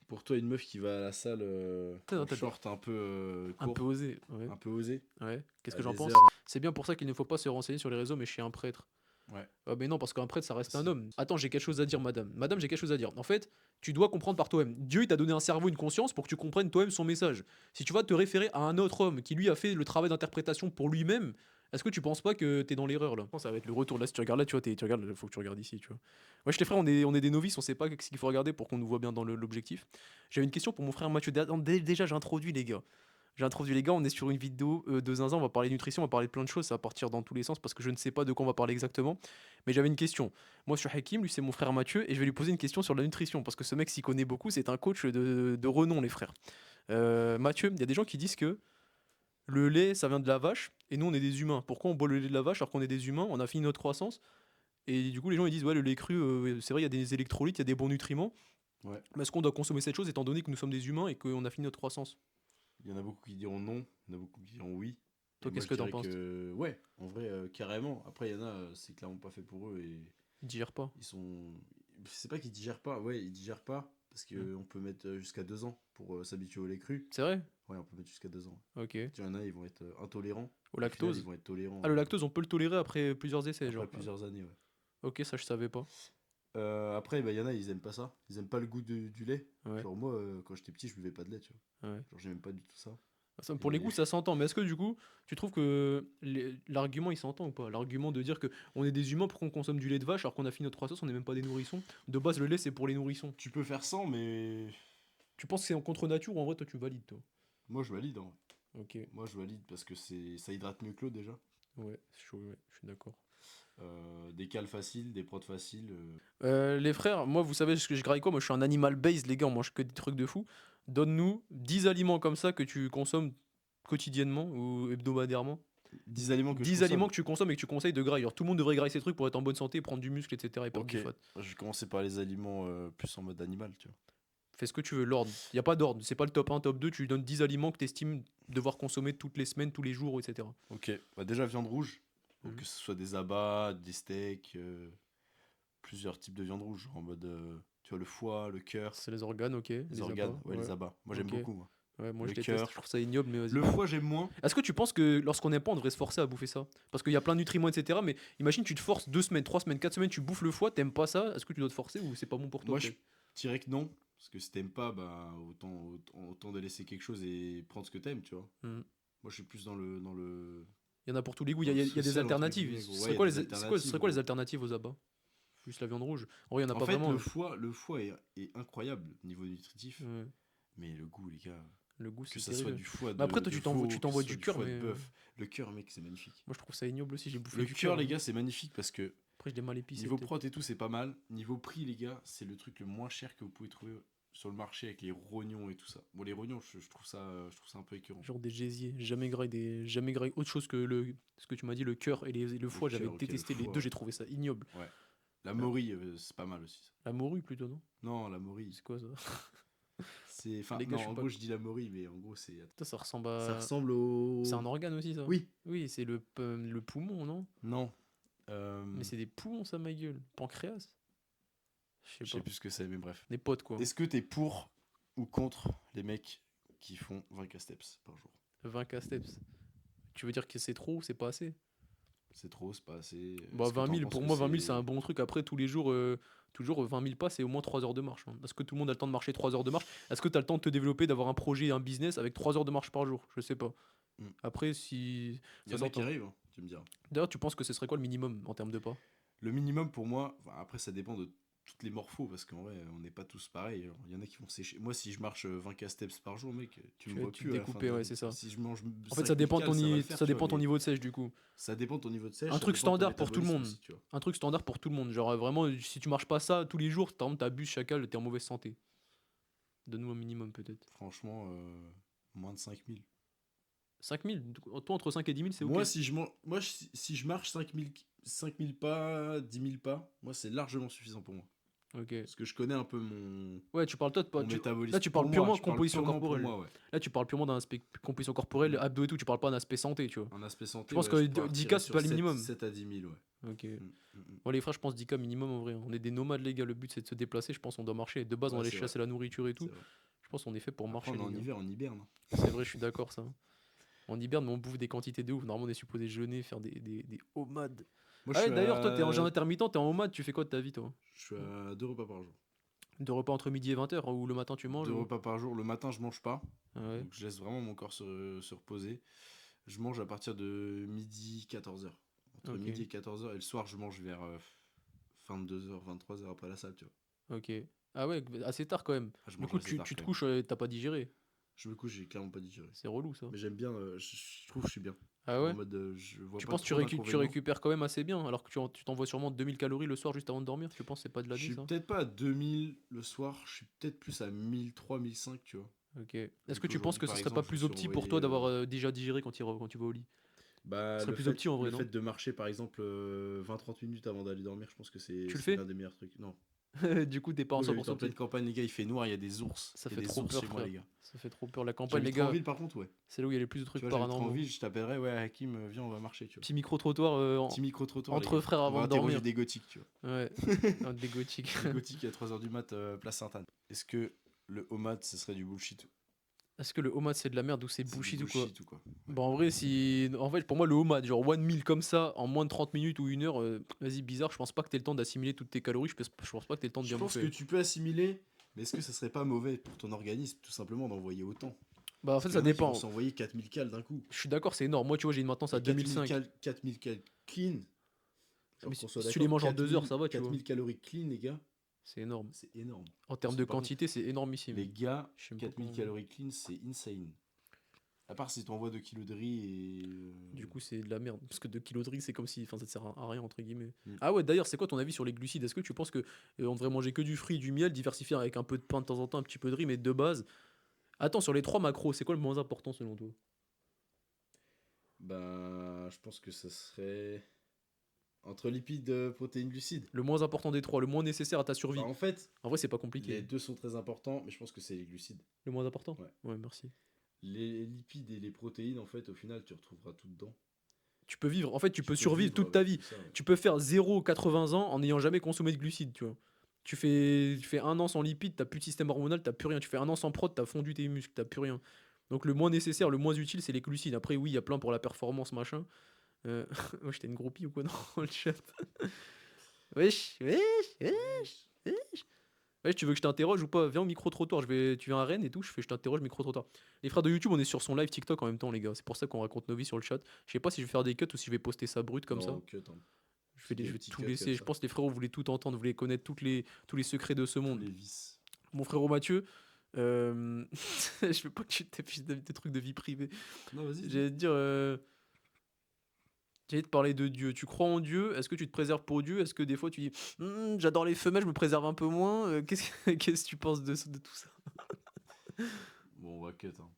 Pour toi, une meuf qui va à la salle T'as- en t'as- short un peu Un peu court, osé, ouais. un peu osé, Ouais. Qu'est-ce à que j'en des pense? heures. C'est bien pour ça qu'il ne faut pas se renseigner sur les réseaux, mais chez un prêtre. Ouais. Ah, mais non, parce qu'un prêtre, ça reste un Si. homme. Attends, j'ai quelque chose à dire, madame. Madame, j'ai quelque chose à dire. En fait, tu dois comprendre par toi-même. Dieu, il t'a donné un cerveau, une conscience pour que tu comprennes toi-même son message. Si tu vas te référer à un autre homme qui, lui, a fait le travail d'interprétation pour lui-même, est-ce que tu penses pas que t'es dans l'erreur, là? Ça va être le retour. Là, si tu regardes là, tu vois, tu regardes, faut que tu regardes ici, tu vois. Ouais, les frères, on est des novices, on sait pas ce qu'il faut regarder pour qu'on nous voit bien dans l'objectif. J'avais une question pour mon frère Mathieu. Déjà, j'ai introduit, les gars. J'ai introduit les gars, on est sur une vidéo de Zinzin, on va parler nutrition, on va parler de plein de choses, ça va partir dans tous les sens parce que je ne sais pas de quoi on va parler exactement. Mais j'avais une question. Moi, je suis Hakim, lui, c'est mon frère Mathieu, et je vais lui poser une question sur la nutrition parce que ce mec s'y connaît beaucoup, c'est un coach de renom, les frères. Mathieu, il y a des gens qui disent que le lait, ça vient de la vache, et nous, on est des humains. Pourquoi on boit le lait de la vache alors qu'on est des humains? On a fini notre croissance, et du coup, les gens ils disent, ouais, le lait cru, c'est vrai, il y a des électrolytes, il y a des bons nutriments, Ouais. mais est-ce qu'on doit consommer cette chose étant donné que nous sommes des humains et qu'on a fini notre croissance? Il y en a beaucoup qui diront non, il y en a beaucoup qui diront oui. Et Toi, moi, qu'est-ce je que t'en dirais penses? que, ouais, en vrai, carrément. Après, il y en a, c'est clairement pas fait pour eux et Il digère pas. ils sont. C'est pas qu'ils digèrent pas, ouais, ils digèrent pas parce Hmm. qu'on peut mettre jusqu'à 2 ans pour s'habituer au lait cru. C'est vrai? Ouais, on peut mettre jusqu'à 2 ans. Ok. Il y en a, ils vont être intolérants. Au Au final, ils lactose? vont être tolérants Ah, le lactose, on peut le tolérer après plusieurs essais, après genre. plusieurs années, ouais. Ok, ça, je savais pas. Après, bah, il y en a, ils aiment pas ça. Ils aiment pas le goût du lait. Ouais, Genre, moi, quand j'étais petit, je buvais pas de lait, tu vois. ouais. Genre, j'aimais pas du tout ça. Pour les Et goûts, ça s'entend. Mais est-ce que, du coup, tu trouves que l'argument, il s'entend ou pas? L'argument de dire que on est des humains pour qu'on consomme du lait de vache alors qu'on a fini notre croissance, on n'est même pas des nourrissons. De base, le lait, c'est pour les nourrissons. tu peux faire sans, mais Tu penses que c'est en contre nature ou en vrai, toi, tu valides, toi? moi, je valide, hein. Ok. Moi, je valide parce que ça hydrate mieux que l'eau déjà. Ouais, c'est chaud, ouais, je suis d'accord. Des cales faciles, des prods faciles. Les frères, moi, vous savez ce que je graille quoi? Moi, je suis un animal based, les gars, on mange que des trucs de fou. Donne-nous 10 aliments comme ça que tu consommes quotidiennement ou hebdomadairement. 10 aliments que je 10 aliments consomme. que tu consommes et que tu conseilles de grailler. Alors, tout le monde devrait grailler ces trucs pour être en bonne santé, prendre du muscle, etc. et perdre Ok, du fat. je vais commencer par les aliments plus en mode animal, tu vois. Fais ce que tu veux, l'ordre. Il n'y a pas d'ordre. C'est pas le top 1, top 2. Tu lui donnes 10 aliments que tu estimes devoir consommer toutes les semaines, tous les jours, etc. Ok, bah déjà, viande rouge. Donc, Mhm. que ce soit des abats, des steaks, plusieurs types de viande rouge. Genre en mode, tu vois, le foie, le cœur, C'est les organes, ok. les Les organes. abats, Ouais, ouais. les abats. Moi, j'aime Ok. beaucoup, moi. Ouais, moi je Le déteste. Je cœur. trouve ça ignoble, mais vas-y. Le foie, j'aime moins. Est-ce que tu penses que lorsqu'on n'est pas, on devrait se forcer à bouffer ça? Parce qu'il y a plein de nutriments, etc. Mais imagine, tu te forces 2 semaines, 3 semaines, 4 semaines, tu bouffes le foie, t'aimes pas ça. Est-ce que tu dois te forcer ou c'est pas bon pour toi, Moi, je peut-être? dirais que non. Parce que si t'aimes pas, bah, autant de laisser quelque chose et prendre ce que t'aimes, tu vois. Hmm. Moi, je suis plus dans le, Il y en a pour tous les goûts. dans le Il y a des social, entre alternatives. guillemets, gros. Ce Ouais, serait il y a quoi des ce alternatives, serait quoi les gros. alternatives aux abats? Juste la viande rouge. En vrai, il y en a En pas fait, vraiment. le foie est incroyable niveau nutritif. Ouais. Mais le goût, les gars, Le goût, que c'est ça soit terrible. du foie Mais après, toi, de veau, tu que ce t'envoies soit du du cœur, foie de mais bœuf. Le cœur, mec, c'est magnifique. moi, je trouve ça ignoble aussi. J'ai bouffé Le du cœur, cœur, les hein. gars, c'est magnifique parce que Après, je l'ai mal épicé, niveau peut-être. prot et tout, c'est pas mal. Niveau prix, les gars, c'est le truc le moins cher que vous pouvez trouver sur le marché avec les rognons et tout ça. Bon, les rognons, je trouve ça un peu écœurant. Genre des gésiers. Jamais graillé autre chose que ce que tu m'as dit, le cœur et le Le foie. J'avais cœur, ok, le détesté les deux, foie. j'ai trouvé ça ignoble. Ouais. La Euh, morue, c'est pas mal aussi, ça. La morue, plutôt, non? Non, la morue. C'est quoi ça? C'est. Enfin, Les gars, non, je suis en pas. gros, je dis la morue, mais en gros, c'est. Putain, ça ressemble Ça à. ressemble C'est au. un organe aussi, ça? Oui. Oui, c'est le poumon, non? Non. Mais c'est des poumons, ça, ma gueule. Pancréas? Je sais Je pas. sais plus ce que c'est, mais bref. Des potes, quoi. Est-ce que t'es pour ou contre les mecs qui font 20K steps par jour? 20K steps. Tu veux dire que c'est trop ou c'est pas assez? C'est trop, c'est pas assez. Bah, Est-ce que 20 t'en 000, penses pour que moi, 20 000, c'est un c'est. bon truc. Après, tous les jours, toujours 20 000 pas, c'est au moins 3 heures de marche, hein. Est-ce que tout le monde a le temps de marcher 3 heures de marche? Est-ce que tu as le temps de te développer, d'avoir un projet, un business avec 3 heures de marche par jour? Je sais pas. Hmm. Après, si. Il y Ça en a qui s'entend. arrivent, hein, tu me diras. D'ailleurs, tu penses que ce serait quoi le minimum en termes de pas? Le minimum pour moi, enfin, après ça dépend de toutes les morphos, parce qu'en vrai, on n'est pas tous pareils. Genre, il y en a qui vont sécher. Moi, si je marche 20K steps par jour, mec, tu me vois Tu te plus à la fin de découpais, ouais, l'année. c'est ça. Si je mange En fait, 5000 cales, ça va le faire, ça tu vois, dépend ton mais niveau de sèche, du coup. ça dépend de ton niveau de sèche, Un ça truc dépend de ton standard pour tout le métabolisme monde. aussi, tu vois. Un truc standard pour tout le monde. Genre, vraiment, si tu marches pas ça tous les jours, par exemple, t'abuses chacal, t'es en mauvaise santé. Donne-nous un minimum, peut-être. Franchement, moins de 5000. 5 000. Toi, entre 5 et 10 000, c'est ok. Si je marche 5000 pas, 10 000 pas, moi, c'est largement suffisant pour moi. Ok. Parce que je connais un peu mon, Ouais, tu parles toi, mon là, métabolisme. tu Pour parles moi, purement je parle composition purement pour corporelle. moi, ouais. Là, tu parles purement d'un aspect composition corporelle, Mm. abdos et tout, tu parles pas d'un aspect santé, tu vois. En aspect Je santé, pense ouais, que je 10K, partirais c'est sur pas le minimum. 7 à 10 000, ouais. Ok. Mm, mm, mm. Bon, les frères, je pense 10K minimum en vrai. On est des nomades, les gars. Le but, c'est de se déplacer. Je pense qu'on doit marcher. De base, on Ouais, allait c'est vrai. chasser la nourriture et tout. C'est vrai. Je pense qu'on est fait pour Après, marcher, on est les en gars. hiver, on hiberne, hein. C'est vrai, je suis d'accord, ça. On hiberne, mais on bouffe des quantités de ouf. Normalement, on est supposé jeûner, faire des homades. Moi, Ah ouais, d'ailleurs, toi, t'es en jeûne intermittent, t'es en homade. Tu fais quoi de ta vie, toi? je suis à 2 repas par jour. De repas entre midi et 20h, ou le matin, tu manges 2 ou... repas par jour. Le matin, je mange pas. Ah ouais. Donc, je laisse vraiment mon corps se reposer. Je mange à partir de midi 14h. Entre Ok. midi et 14h. Et le soir, je mange vers 22h, 23h après la salle, tu vois. Ok. Ah ouais, assez tard quand même. Ah, je Du mange coup, assez tard tu te quand même. couches, t'as pas digéré. Je me couche, j'ai clairement pas digéré. C'est relou, ça. Mais j'aime bien, je trouve que je suis bien. Ah En ouais? mode, je vois Tu pas penses que trop tu d'inconvénients. récupères quand même assez bien, alors que tu t'envoies sûrement 2000 calories le soir juste avant de dormir. Tu penses que c'est pas de la Je nuit, suis ça? peut-être pas à 2000 le soir, je suis peut-être plus à 1003, 1005, tu vois. Ok. Est-ce Vu que tu penses qu'aujourd'hui, que ce par serait pas exemple, je me plus suis opti pour envoyé. toi d'avoir déjà digéré quand tu vas au lit? Ce Bah, serait plus opti en vrai, le non? fait de marcher, par exemple, 20-30 minutes avant d'aller dormir, je pense que Tu le c'est fais? l'un des meilleurs trucs. Non. Du coup, t'es pas en Moi, j'habite 100% en pleine opti. campagne, les gars, il fait noir, il y a des ours. Ça Il y fait a des trop ours peur, chez moi, frère. les gars. Ça fait trop peur. La campagne, les J'habite trop en gars, ville, par contre, ouais. c'est là où il y a le plus de Tu trucs vois, j'habite trop en paranormaux. ville, je t'appellerai, ouais, Hakim, viens, on va marcher, tu vois. Petit micro-trottoir Petit micro-trottoir, les entre gars. frères On avant va de interroger dormir. des gothiques, tu vois. Ouais, des gothiques. Des gothiques à 3h du mat, place Sainte-Anne. Est-ce que le homad, ce serait du bullshit? Est-ce que le homad c'est de la merde ou c'est C'est du bullshit ou quoi? bullshit ou quoi? Ouais. Bon, en vrai, en fait, pour moi, le homad, genre one meal comme ça, en moins de 30 minutes ou 1 heure, vas-y, bizarre, je pense pas que t'aies le temps d'assimiler toutes tes calories, je pense pas que t'aies le temps de Je bien pense que bouffer. tu peux assimiler, mais est-ce que ça serait pas mauvais pour ton organisme, tout simplement, d'envoyer autant? Bah, en Parce fait, qu'il y ça en a qui vont dépend. s'envoyer 4000 cales d'un coup. Je suis d'accord, c'est énorme. Moi, tu vois, j'ai une maintenance à Et 2005. 4000 cales clean, Mais genre qu'on soit si tu les d'accord, manges en 2 heures, ça va, tu vois. 4000 calories clean, les gars, C'est énorme. c'est énorme. En termes Parce de que par contre, quantité, c'est énormissime. les gars, Je sais même pas 4000 comment- calories clean, c'est insane. À part si tu envoies 2 kilos de riz et. Du coup, c'est de la merde. Parce que 2 kilos de riz, c'est comme si. Enfin, ça te sert à rien, entre guillemets. Mm. Ah ouais, d'ailleurs, c'est quoi ton avis sur les glucides? Est-ce que tu penses que on devrait manger que du fruit, du miel, diversifier avec un peu de pain de temps en temps, un petit peu de riz, mais de base. Attends, sur les 3 macros, c'est quoi le moins important selon toi? Ben, je pense que ça serait. Entre lipides, protéines, glucides. Le moins important des 3, le moins nécessaire à ta survie. Bah, en fait, En vrai, c'est pas les compliqué. deux sont très importants, mais je pense que c'est les glucides. Le moins important? Ouais. Ouais, merci. Les lipides et les protéines, en fait, au final, tu retrouveras tout dedans. Tu peux vivre, en fait, tu peux peux survivre vivre toute ta avec vie. tout ça, ouais. Tu peux faire 0,80 ans en n'ayant jamais consommé de glucides, tu vois. Tu fais 1 an sans lipides, t'as plus de système hormonal, t'as plus rien. Tu fais 1 an sans prod, t'as fondu tes muscles, t'as plus rien. Donc le moins nécessaire, le moins utile, c'est les glucides. Après, oui, il y a plein pour la performance, machin. Wesh, t'es une groupie ou quoi dans le chat? Wesh, wesh, wesh, wesh. Wesh, tu veux que je t'interroge ou pas? Viens au micro-trottoir, tu viens à Rennes et tout, je t'interroge micro-trottoir. Les frères de YouTube, on est sur son live TikTok en même temps, les gars. C'est pour ça qu'on raconte nos vies sur le chat. Je sais pas si je vais faire des cuts ou si je vais poster ça brut comme ça. Non, cut, hein. Je Des vais petits tout cuts laisser. comme Je ça. pense que les frérots voulaient tout entendre, voulaient connaître tous les secrets de ce monde. Les vis. Mon frérot Mathieu, je veux pas que tu t'affiches des trucs de vie privée. Non, vas-y. J'allais te dire, j'allais te parler de Dieu. Tu crois en Dieu? Est-ce que tu te préserves pour Dieu? Est-ce que des fois tu dis, j'adore les femelles, je me préserve un peu moins? Qu'est-ce que tu penses de tout ça? Bon, on va cut, hein.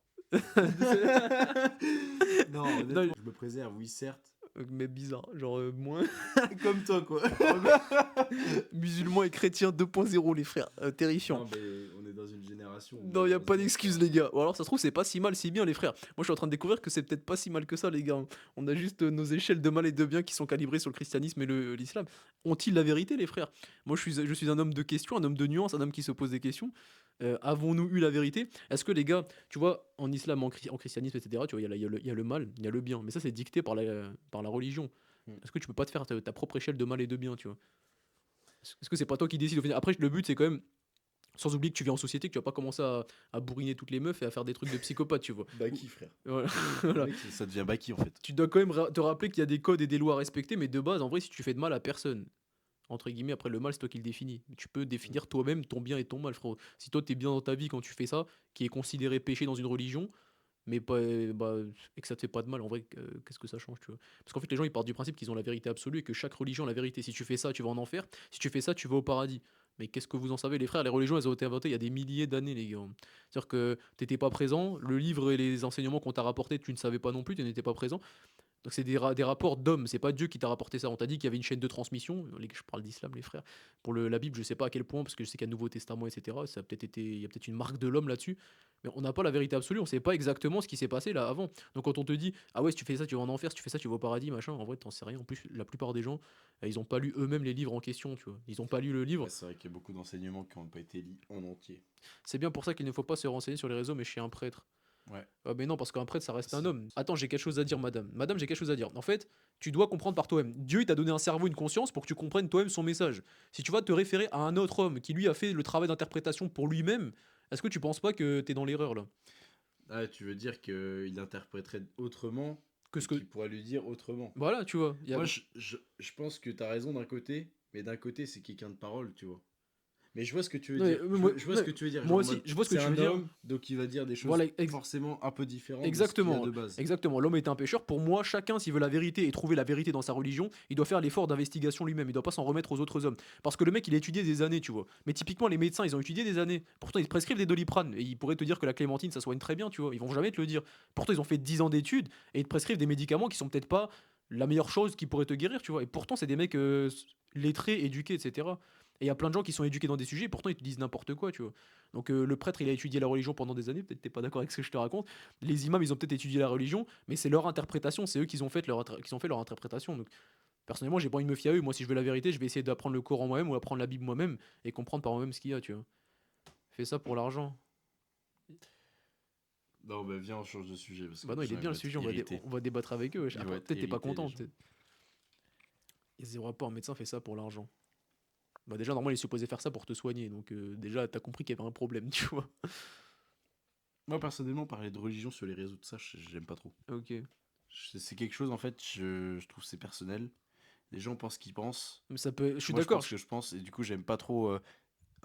Non, honnêtement, je me préserve, oui, certes. Mais bizarre, genre moins. Comme toi, quoi. Musulmans et chrétiens 2.0, les frères, terrifiant. Non, mais on est dans une génération. Non, y a pas d'excuse, les gars. Ou alors, ça se trouve, c'est pas si mal, si bien, les frères. Moi, je suis en train de découvrir que c'est peut-être pas si mal que ça, les gars. On a juste nos échelles de mal et de bien qui sont calibrées sur le christianisme et l'islam. Ont-ils la vérité, les frères? Moi, je suis un homme de questions, un homme de nuances, un homme qui se pose des questions. Avons-nous eu la vérité? Est-ce que les gars, tu vois, en islam, en christianisme, etc., tu vois, il y a le mal, il y a le bien. Mais ça, c'est dicté par la religion. Est-ce que tu peux pas te faire ta propre échelle de mal et de bien, tu vois? Est-ce que c'est pas toi qui décides au final? Après, le but, c'est quand même. Sans oublier que tu vis en société, que tu vas pas commencer à bourriner toutes les meufs et à faire des trucs de psychopathe, tu vois. Baki, frère. Voilà. Voilà. Mec, ça devient Baki, en fait. Tu dois quand même te rappeler qu'il y a des codes et des lois à respecter, mais de base, en vrai, si tu fais de mal à personne, entre guillemets, après le mal, c'est toi qui le définis. Tu peux définir toi-même ton bien et ton mal, frérot. Si toi, t'es bien dans ta vie quand tu fais ça, qui est considéré péché dans une religion, mais pas, et que ça te fait pas de mal, en vrai, qu'est-ce que ça change, tu vois? Parce qu'en fait, les gens, ils partent du principe qu'ils ont la vérité absolue et que chaque religion a la vérité. Si tu fais ça, tu vas en enfer. Si tu fais ça, tu vas au paradis. Mais qu'est-ce que vous en savez, les frères? Les religions, elles ont été inventées il y a des milliers d'années, les gars. C'est-à-dire que t'étais pas présent, le livre et les enseignements qu'on t'a rapportés, tu ne savais pas non plus, tu n'étais pas présent. Donc c'est des rapports d'hommes, c'est pas Dieu qui t'a rapporté ça. On t'a dit qu'il y avait une chaîne de transmission. Je parle d'islam, les frères. Pour la Bible, je sais pas à quel point, parce que je sais qu'il y a le Nouveau Testament, etc. Ça a peut-être été, il y a peut-être une marque de l'homme là-dessus. Mais on n'a pas la vérité absolue, on sait pas exactement ce qui s'est passé là avant. Donc quand on te dit, ah ouais, si tu fais ça, tu vas en enfer, si tu fais ça, tu vas au paradis, machin, en vrai, t'en sais rien. En plus, la plupart des gens, ils ont pas lu eux-mêmes les livres en question, tu vois. Ils ont pas lu le livre. Ouais, c'est vrai qu'il y a beaucoup d'enseignements qui n'ont pas été lus en entier. C'est bien pour ça qu'il ne faut pas se renseigner sur les réseaux, mais chez un prêtre. Ouais. Ah mais non, parce qu'un prêtre, ça reste un C'est- homme. Attends, j'ai quelque chose à dire, madame. Madame, j'ai quelque chose à dire. En fait, tu dois comprendre par toi-même. Dieu, il t'a donné un cerveau, une conscience pour que tu comprennes toi-même son message. Si tu vas te référer à un autre homme qui, lui, a fait le travail d'interprétation pour lui-même, est-ce que tu penses pas que t'es dans l'erreur, là? Ah, tu veux dire qu'il interpréterait autrement Que et ce que... qu'il pourrait lui dire autrement. Voilà, tu vois. Moi, je pense que t'as raison d'un côté, mais d'un côté, c'est quelqu'un de parole, tu vois. Mais je vois ce que tu veux Non, mais, dire. moi, Je vois non, ce que tu veux dire. moi Genre en aussi, mode, je vois ce que c'est tu veux un dire. homme, donc il va dire des choses Voilà, forcément un peu différentes de ce qu'il a exactement, de base. exactement. L'homme est un pécheur. Pour moi, chacun, s'il veut la vérité et trouver la vérité dans sa religion, il doit faire l'effort d'investigation lui-même. Il doit pas s'en remettre aux autres hommes. Parce que le mec, il a étudié des années, tu vois. Mais typiquement, les médecins, ils ont étudié des années. Pourtant, ils te prescrivent des Doliprane. Et ils pourraient te dire que la clémentine, ça soigne très bien, tu vois. Ils vont jamais te le dire. Pourtant, ils ont fait 10 ans d'études et ils te prescrivent des médicaments qui sont peut-être pas la meilleure chose qui pourrait te guérir, tu vois. Et pourtant, c'est des mecs lettrés, éduqués, etc. Et il y a plein de gens qui sont éduqués dans des sujets, et pourtant ils te disent n'importe quoi, tu vois. Donc le prêtre, il a étudié la religion pendant des années, peut-être t'es pas d'accord avec ce que je te raconte. Les imams, ils ont peut-être étudié la religion, mais c'est leur interprétation, c'est eux qui ont fait leur interprétation. Donc personnellement, j'ai pas envie de me fier à eux. Moi, si je veux la vérité, je vais essayer d'apprendre le Coran moi-même ou apprendre la Bible moi-même et comprendre par moi-même ce qu'il y a, tu vois. Fais ça pour l'argent. Non, bah viens, on change de sujet parce que Bah non, les il est gens ils bien vont le être sujet, irrités. on va débattre avec eux. Ils vont Après, être peut-être t'es pas irrités, les content. gens. Il y a zéro rapport, un médecin fait ça pour l'argent. Bah déjà, normalement, il est supposé faire ça pour te soigner. Donc déjà, t'as compris qu'il y avait un problème, tu vois. Moi, personnellement, parler de religion sur les réseaux de ça, j'aime pas trop. Ok. C'est quelque chose, en fait, je trouve c'est personnel. Les gens pensent ce qu'ils pensent. Mais ça peut. Je suis Moi, je d'accord. pense ce que je pense. Et du coup, j'aime pas trop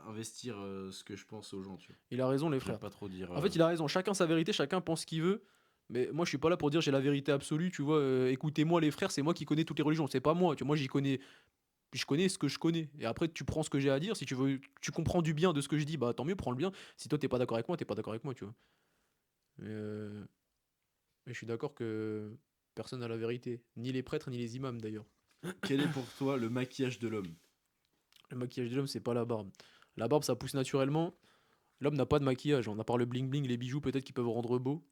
investir ce que je pense aux gens, tu vois. Il a raison, les J'aime frères. pas trop dire. En fait, il a raison. Chacun sa vérité, chacun pense ce qu'il veut. Mais moi, je suis pas là pour dire j'ai la vérité absolue. Tu vois, écoutez-moi, les frères, c'est moi qui connais toutes les religions. C'est pas moi. Tu vois, moi, je connais ce que je connais. Et après, tu prends ce que j'ai à dire. Si tu veux, tu comprends du bien de ce que je dis, bah tant mieux, prends le bien. Si toi, t'es pas d'accord avec moi, t'es pas d'accord avec moi, tu vois. Mais, mais je suis d'accord que personne n'a la vérité. Ni les prêtres, ni les imams, d'ailleurs. Quel est pour toi le maquillage de l'homme? Le maquillage de l'homme, c'est pas la barbe. La barbe, ça pousse naturellement. L'homme n'a pas de maquillage. On a part le bling bling, les bijoux, peut-être qui peuvent rendre beau.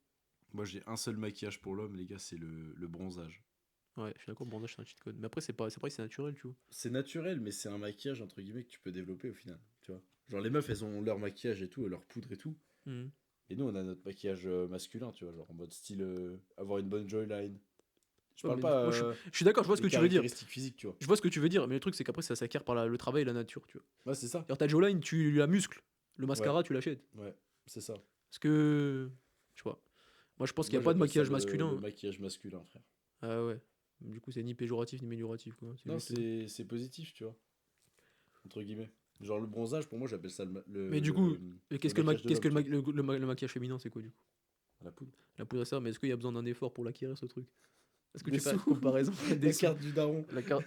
Moi, j'ai un seul maquillage pour l'homme, les gars, c'est le bronzage. Ouais, je suis d'accord, le bronzage, c'est un cheat code. Mais après, c'est pareil, c'est naturel, tu vois. C'est naturel, mais c'est un maquillage, entre guillemets, que tu peux développer au final, tu vois. Genre, les meufs, elles ont leur maquillage et tout, leur poudre et tout. Mhm. Et nous, on a notre maquillage masculin, tu vois, genre en mode style avoir une bonne jawline. Je Ouais, parle mais pas moi, je suis d'accord, je vois ce des que tu veux dire. caractéristiques physiques, tu vois. Je vois ce que tu veux dire, mais le truc, c'est qu'après, ça s'acquiert par le travail et la nature, tu vois. Ouais, c'est ça. Alors, ta jawline, tu la muscles. Le Ouais, mascara, tu l'achètes. ouais, c'est ça. Parce que. Je vois. Moi, je pense qu'il Moi, n'y a pas de j'appelle ça maquillage le masculin. maquillage masculin, frère. Ah ouais. Du coup, c'est ni péjoratif ni mélioratif, quoi. C'est Non, juste. c'est positif, tu vois, entre guillemets. Genre, le bronzage, pour moi, j'appelle ça Mais du coup, le maquillage de qu'est-ce l'homme, que tu vois. le maquillage féminin, c'est quoi, du coup? La poudre. La poudre à ça, mais est-ce qu'il y a besoin d'un effort pour l'acquérir, ce truc? Est-ce que Des tu fais la sous. comparaison des La sous? carte du daron. La carte,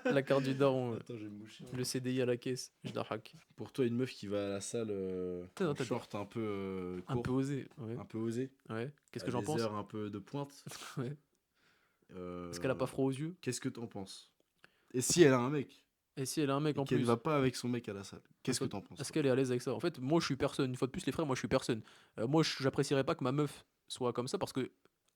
la carte du daron, Attends, je vais me moucher. le CDI à la caisse, je la hack. Pour toi, une meuf qui va à la salle Non, en short un peu un peu court, osé, ouais. un peu osé, Ouais. Qu'est-ce à que j'en des pense? heures un peu de pointe, Ouais. Est-ce qu'elle a euh, pas froid aux yeux? qu'est-ce que t'en penses? Et si elle a un mec Et si elle a un mec et en qu'elle plus? va pas avec son mec à la salle, qu'est-ce que t'en penses, Est-ce toi? qu'elle est à l'aise avec ça? En fait, moi, je suis personne. Une fois de plus, les frères, moi, je suis personne. Moi, j'apprécierais pas que ma meuf soit comme ça parce que,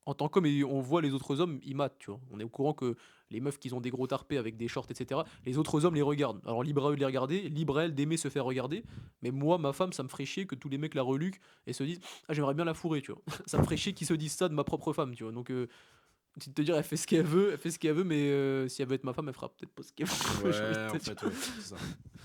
en tant qu'homme, on voit les autres hommes, ils matent, tu vois. On est au courant que les meufs qui ont des gros tarpés avec des shorts, etc., les autres hommes les regardent. Alors, libre à eux de les regarder, libre à elle d'aimer se faire regarder. Mais moi, ma femme, ça me ferait chier que tous les mecs la reluquent et se disent, ah, j'aimerais bien la fourrer, tu vois. Ça me ferait chier qu'ils se disent ça de ma propre femme, tu vois. Donc, tu te dire, elle fait ce qu'elle veut, mais si elle veut être ma femme, elle fera peut-être pas ce qu'elle veut. j'ai envie de Ouais, te en dire. fait, ouais, c'est ça.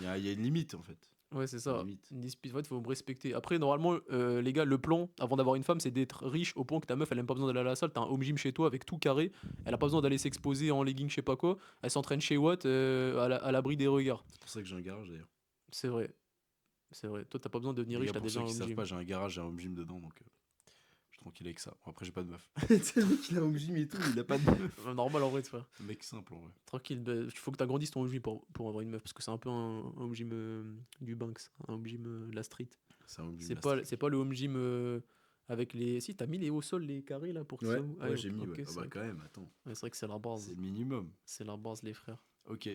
Il y a une limite, en fait. Ouais, c'est Une ça. limite. Une dispute, en fait, faut me respecter. Après, normalement, les gars, le plan, avant d'avoir une femme, c'est d'être riche au point que ta meuf, elle aime pas besoin d'aller à la salle. T'as un home gym chez toi avec tout carré. Elle a pas besoin d'aller s'exposer en legging, je sais pas quoi. Elle s'entraîne chez Watt à l'abri des regards. C'est pour ça que j'ai un garage, d'ailleurs. C'est vrai. C'est vrai. Toi, t'as pas besoin de devenir Les riche, gars, t'as pour déjà ceux un qui home savent gym. pas, j'ai un garage, j'ai un home gym dedans, donc je suis tranquille avec ça. Bon, après, j'ai pas de meuf. C'est le mec, il a un home gym et tout, il a pas de meuf. Normal en vrai, de faire. Un mec simple, en vrai. Tranquille. Il faut que t'agrandisses ton home gym pour avoir une meuf. Parce que c'est un peu un home gym du Banks. Un home gym de la street. C'est un home gym, là, C'est pas le home gym Avec les. Si, t'as mis les hauts sols, les carrés là pour que Ouais, ça. Ah, ouais, j'ai mis, ok, ouais. Ah c'est bah vrai. quand même, attends. Ouais, c'est vrai que c'est la C'est base. le minimum. C'est la base, les frères. Ok.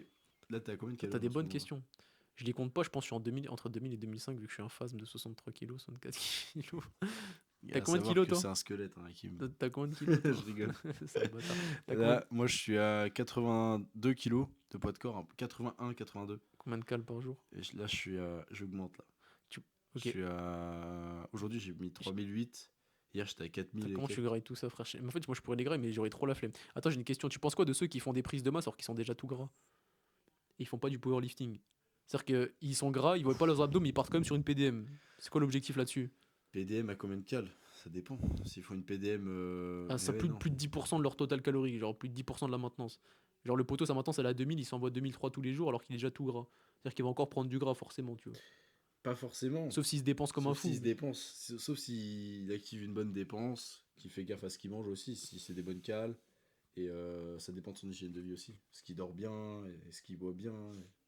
Là, t'as combien de Toi, t'as calories des en ce bonnes moment là? questions. Je les compte pas, je pense que je suis en 2000, entre 2000 et 2005, vu que je suis un phasme de 63 kilos, 64 kilos. Et T'as à combien de savoir kilos, que toi? c'est un squelette, hein, Hakim. T'as combien de kilos, toi? Je rigole. Sale bâtard. Là, moi, je suis à 82 kilos de poids de corps, hein, 81, 82. Combien de cales par jour? Et là, je suis à... J'augmente, là. Tu- Je Ok. suis à... Aujourd'hui, j'ai mis 3008. Hier, j'étais à 4000 et Comment tu quelques. grailles tout ça, frère? Mais en fait, moi, je pourrais les grailler, mais j'aurais trop la flemme. Attends, j'ai une question. Tu penses quoi de ceux qui font des prises de masse alors qu'ils sont déjà tout gras? Et ils font pas du powerlifting. C'est-à-dire qu'ils sont gras, ils voient pas leurs abdos, mais ils partent quand même sur une PDM. C'est quoi l'objectif là-dessus? PDM à combien de cales? Ça dépend. S'il faut une PDM... Ah, Mais ça, ouais, non. plus de 10% de leur total calorique, genre plus de 10% de la maintenance. Genre le poteau, sa maintenance, elle est à 2000, il s'envoie 2003 tous les jours alors qu'il est déjà tout gras. C'est-à-dire qu'il va encore prendre du gras, forcément, tu vois. Pas forcément. Sauf s'il se dépense comme un Sauf fou. s'il se dépense. Sauf s'il active une bonne dépense, qu'il fait gaffe à ce qu'il mange aussi, si c'est des bonnes cales. Et ça dépend de son hygiène de vie aussi. Est-ce qu'il dort bien? Est-ce qu'il boit bien?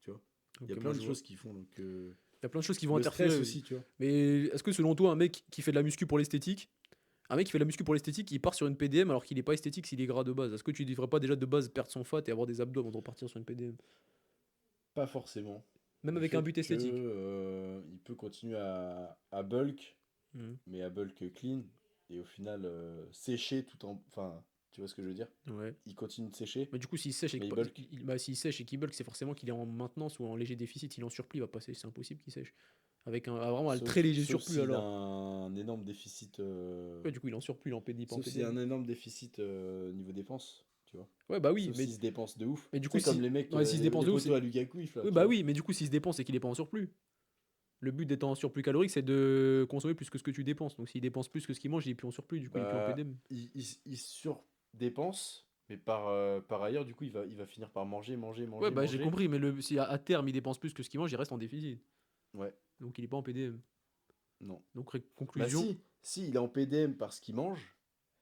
Tu vois? Il y a Ok, plein moi de je vois. choses qui font. Donc, Il y a plein de choses qui vont le stress interférer. aussi, tu vois. Mais est-ce que selon toi, un mec qui fait de la muscu pour l'esthétique, un mec qui fait de la muscu pour l'esthétique, il part sur une PDM alors qu'il est pas esthétique s'il est gras de base? Est-ce que tu devrais pas déjà de base perdre son fat et avoir des abdos avant de repartir sur une PDM? Pas forcément. Même Le avec un fait but que esthétique. il peut continuer à bulk, Mhm. mais à bulk clean, et au final sécher tout en. Enfin, tu vois ce que je veux dire? Ouais. Il continue de sécher, Mais du coup, s'il sèche et mais il que- bulk. bah, s'il sèche et qu'il bulk, c'est forcément qu'il est en maintenance ou en léger déficit. Il est en surplus, il va passer. C'est impossible qu'il sèche. Avec vraiment un très léger Sauf surplus s'il a alors. un énorme déficit. Ouais, du coup, il est en surplus, il est en PD, pas en Sauf s'il y a PDM. un énorme déficit niveau dépenses, tu vois. Ouais, bah oui, Sauf s'il se dépense de ouf. mais du Tu coup, sais, comme si. les mecs, Non, mais s'il se dépense les de ouf, poteaux c'est. à Lukaku, là, Oui, tu bah vois. oui, mais du coup, s'il se dépense, c'est qu'il est pas en surplus. Le but d'être en surplus calorique, c'est de consommer plus que ce que tu dépenses. Donc s'il dépense plus que ce qu'il mange, il est plus en surplus, du coup, il est plus en Bah, PDM. il surdépense, mais par ailleurs, du coup, il va finir par manger, manger, Ouais, manger, bah j'ai manger. compris, mais si à terme il dépense plus que ce qu'il mange, il reste en déficit. Ouais, Donc il est pas en PDM. non. Donc Bah conclusion. si, il est en PDM parce qu'il mange,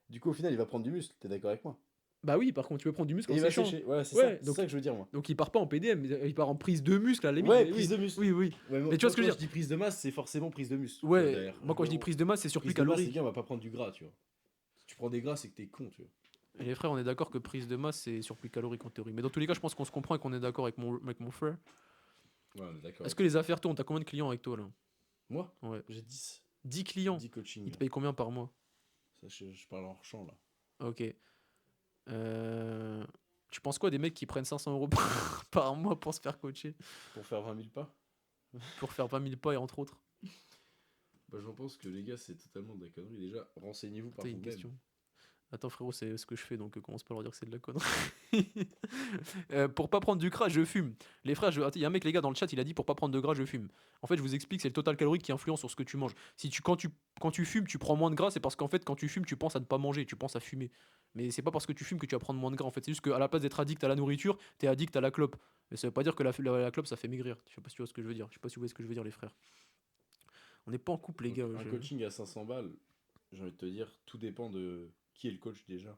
du coup, au final, il va prendre du muscle, t'es d'accord avec moi? Bah oui, par contre, tu peux prendre du muscle Et en il va séchant. sécher, voilà, Ouais, c'est ça que je veux dire, moi. donc il part pas en PDM, il part en prise de muscle à la limite. Ouais, Mais prise oui, de muscle. oui, oui. Ouais, Mais tu vois moi, ce que quand je je veux dire? dis prise de masse, c'est forcément prise de muscle, tu vois, Ouais, derrière. moi quand je dis prise de masse, c'est surplus Prise de masse, les calorique. gars, on va pas prendre du gras, tu vois. Si tu prends des gras, c'est que t'es con, tu vois. Et les frères, on est d'accord que prise de masse, c'est surplus calorique en théorie. Mais dans tous les cas, je pense qu'on se comprend et qu'on est d'accord avec mon frère. Ouais, on est d'accord Est-ce que avec ça. les affaires tournent? T'as combien de clients avec toi là? Moi, Ouais. j'ai 10 10 clients. 10 coachings, Ils te là. payent combien par mois? Ça, je parle en champ, là. Ok. Euh, Tu penses quoi des mecs qui prennent 500 euros par mois pour se faire coacher? Pour faire 20 000 pas. Pour faire 20 000 pas et entre autres? Bah, j'en pense que les gars, c'est totalement de la connerie. Déjà, renseignez-vous par T'as une vous-même. question. Attends frérot, c'est ce que je fais, donc commence pas à leur dire que c'est de la connerie. Pour pas prendre du gras, je fume. Les frères, attends, il y a un mec, les gars, dans le chat, il a dit pour pas prendre de gras, je fume. En fait, je vous explique, c'est le total calorique qui influence sur ce que tu manges. Si tu, quand tu fumes, tu prends moins de gras, c'est parce qu'en fait, quand tu fumes, tu penses à ne pas manger, tu penses à fumer. Mais c'est pas parce que tu fumes que tu vas prendre moins de gras. En fait, c'est juste qu'à la place d'être addict à la nourriture, t'es addict à la clope. Mais ça veut pas dire que la clope, ça fait maigrir. Je sais pas si tu vois ce que je veux dire. Je sais pas si vous voyez ce que je veux dire, les frères. On n'est pas en couple, les Donc, gars. un coaching à 500 balles, j'ai envie de te dire, tout dépend de qui est le coach déjà.